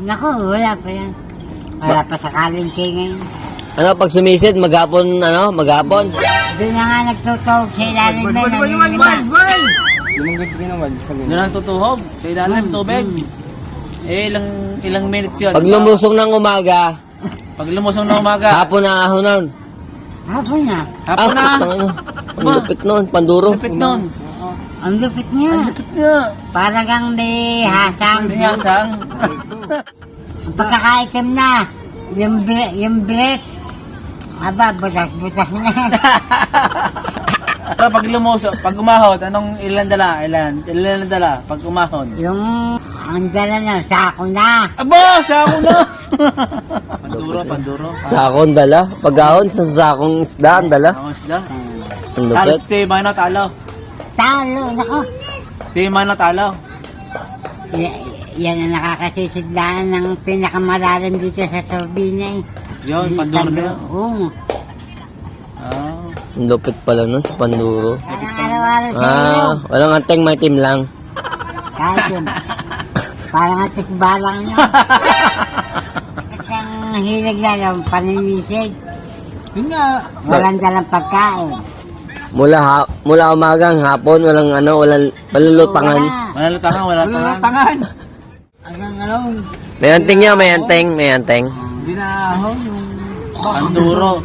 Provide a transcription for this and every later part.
Naku, wala pa yan. Wala pa sa kalengke ngayon. Ano, pag sumisid, maghapon, maghapon? Doon na nga nagtutog sa ilalim na Wal! Lumungkit ka na, Wal. Sa ganyan. Doon ang tutuhog. Sa ilalim, tubig. Eh, ilang minutes yun. Pag lumusong ng umaga, Pag lumusong na umaga. hapon na ahonon. Hapon na. Hapon na. Ang lupit nun, panduro. Lupit nun. Ang lupit niya. Ang lupit na. Parang kang may hasang. May hasang. Ang pagkakaitim na. Yung breath. Aba, butas-butas na. Pero pag lumusong, pag umahod, anong ilan dala? Ilan dala pag umahod? Yung ang dala na, sako na. Aba, sa ako na. Panduro. Sakong dala. Pag-ahon sa sakong isda, ang dala. Ako sila. Ang Talo, lupit. si Mano talo. Talo, nako. Si Mano talo. Yan ang nakakasisidlaan ng pinakamalalim dito sa turbina eh. Yun, panduro na. Oo. Ah. Ang lupit pala nun sa panduro. Parang araw-araw sa iyo. Walang anteng, may team lang. Kahit yun. Parang atikbalang yun. Kasi ang hilig na yung paninisid. Yun nga. Walang dalang pagkain. Mula umagang hapon, walang lutangan. Wala lutangan, wala lutangan. Hanggang ano, May anting niya, may anteng. Hindi na ahon yung panduro.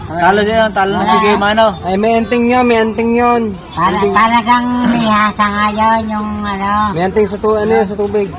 Talo siya, talo na si Kay Mano. Ay, may anting yun. parang kang may hasa ngayon yung ano. May anting sa tubig.